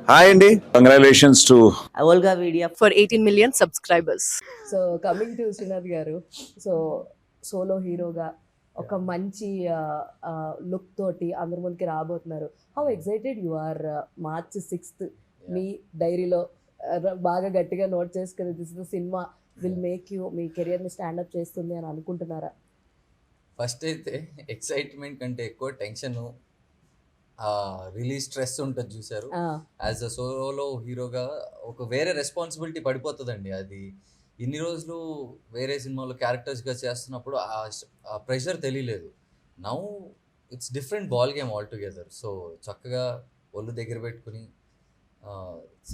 Hi అండి, congratulations to Olga Media for 18 million subscribers. So coming to Srinath గారు, so solo హీరోగా ఒక మంచి లుక్ తోటి అందరి ముందుకి రాబోతున్నారు. How excited you are? March 6th మీ డైరీలో బాగా గట్టిగా నోట్ చేసుకుని this the cinema will make you మీ కెరియర్ని స్టాండప్ చేస్తుంది అని అనుకుంటున్నారా? ఫస్ట్ అయితే ఎక్సైట్మెంట్ కంటే ఎక్కువ టెన్షన్, రిలీజ్ స్ట్రెస్ ఉంటుంది చూసారు. యాజ్ అ సోలో హీరోగా ఒక వేరే రెస్పాన్సిబిలిటీ పడిపోతుందండి. అది ఇన్ని రోజులు వేరే సినిమాలో క్యారెక్టర్స్గా చేస్తున్నప్పుడు ఆ ప్రెషర్ తెలియలేదు. Now it's different ball game all together. So చక్కగా ఒళ్ళు దగ్గర పెట్టుకుని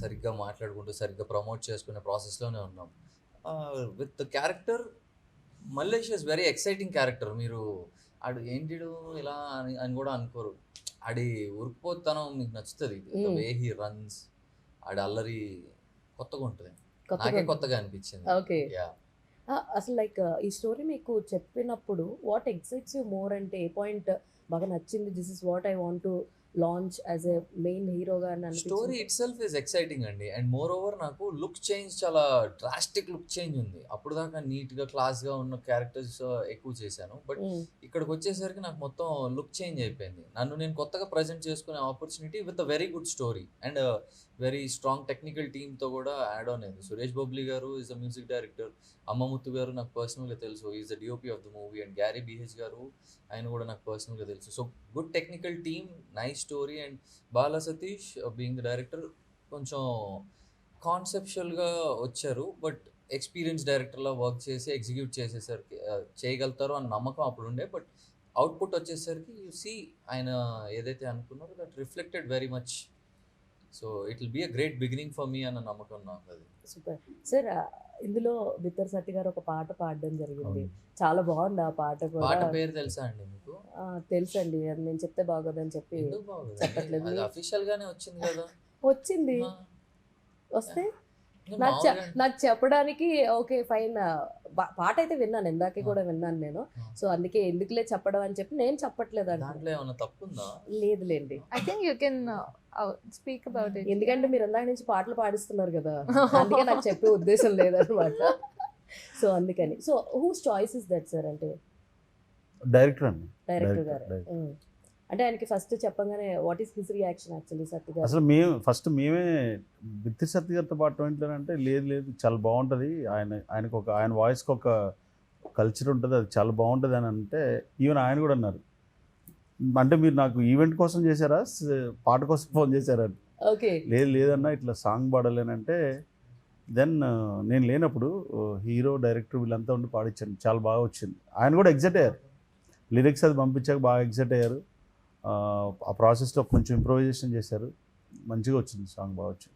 సరిగ్గా మాట్లాడుకుంటూ సరిగ్గా ప్రమోట్ చేసుకునే ప్రాసెస్లోనే ఉన్నాం. With the character Mallesh is very exciting character. మీరు ఆడు ఏంటిడు ఇలా అని కూడా అనుకోరు. ఆడి ఉరుకుపోతనం మీకు నచ్చుతుంది. ద వే హీ రన్స్, ఆడి అల్లరి కొత్తగా ఉంటుంది. నాకే కొత్తగా అనిపించింది. ఓకే, అసలు లైక్ ఈ స్టోరీ మీకు చెప్పినప్పుడు వాట్ ఎక్సైట్స్ యూ మోర్ అంటే ఏ పాయింట్ బాగా నచ్చింది? This is what I want to launch as a main హీరోగా అని story it self is exciting అండి. అండ్ మోర్ ఓవర్ నాకు లుక్ చేంజ్, చాలా డ్రాస్టిక్ లుక్ చేంజ్ ఉంది. అప్పుడు దాకా నీట్గా క్లాస్గా ఉన్న క్యారెక్టర్స్ ఎక్కువ చేశాను, బట్ ఇక్కడికి వచ్చేసరికి నాకు మొత్తం లుక్ చేంజ్ అయిపోయింది. నన్ను నేను కొత్తగా ప్రజెంట్ చేసుకునే opportunity with a very good story and very strong technical టీమ్తో కూడా యాడ్ ఆన్ అయింది. Suresh Bobbili garu is a music director, Ammamuthu garu నాకు పర్సనల్గా తెలుసు, is the DOP of the movie, and Garry BH garu ఆయన కూడా నాకు పర్సనల్గా తెలుసు. So good technical team, nice story. And Bala Satish being the director కొంచెం కాన్సెప్షువల్గా వచ్చారు, బట్ ఎక్స్పీరియన్స్ డైరెక్టర్లా వర్క్ చేసి ఎగ్జిక్యూట్ చేసేసరికి చేయగలుగుతారు అన్న నమ్మకం అప్పుడు ఉండే. బట్ అవుట్పుట్ వచ్చేసరికి యూ సీ ఆయన ఏదైతే అనుకున్నారో that reflected very much. So it will be a great beginning for me అన్న నమ్మకం నాకు. అది సూపర్ సార్. ఇందులో బిత్తర్ సత్య గారు ఒక పాట పాడడం జరిగింది, చాలా బాగుంది ఆ పాట కూడా. పాట పేరు తెలుసా అండి మీకు? తెలుసండి, అది నేను చెప్తే బాగోదని చెప్పి చెప్పట్లేదు. అఫీషియల్ గానే వచ్చింది కదా. వచ్చింది, వస్తే నాకు చెప్పడానికి ఓకే ఫైన్. పాట అయితే విన్నాను, ఇందాకే కూడా విన్నాను నేను. సో అందుకే ఎందుకులే చెప్పడం అని చెప్పి నేను చెప్పట్లేదు. దాంట్లో ఏమైనా తప్పుందా? లేదులేండి, I think you can speak about it. ఎందుకంటే మీరు ఇందాక నుంచి పాటలు పాడిస్తున్నారు కదా, అందుకే నాకు చెప్పే ఉద్దేశం లేదనమాట. సో అందుకని. So whose choice is that sir? అంటే డైరెక్టర్ అండి, డైరెక్టర్ గారు. అంటే ఆయనకి ఫస్ట్ చెప్పగానే what is his reaction actually Satya garu? అసలు మేమే బిత్తిరి సత్య గారితో పాటు ఏంటంటే లేదు చాలా బాగుంటుంది, ఆయన వాయిస్కి ఒక కల్చర్ ఉంటుంది, అది చాలా బాగుంటుంది అని అంటే ఈవెన్ ఆయన కూడా అన్నారు, అంటే మీరు నాకు ఈవెంట్ కోసం చేశారా పాట కోసం ఫోన్ చేశారా? ఓకే, లేదన్నా ఇట్లా సాంగ్ పాడలేనంటే దెన్ నేను లేనప్పుడు హీరో డైరెక్టర్ వీళ్ళంతా ఉండి పాడించాను, చాలా బాగా వచ్చింది. ఆయన కూడా ఎగ్జైట్ అయ్యారు, లిరిక్స్ అది పంపించాక బాగా ఎగ్జైట్ అయ్యారు. ఆ ప్రాసెస్లో కొంచెం ఇంప్రూవైజేషన్ చేశారు, మంచిగా వచ్చింది, సాంగ్ బాగా వచ్చింది.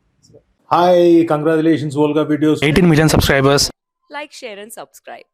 Hi, congratulations Olga Videos, 18 million subscribers. like, share and subscribe.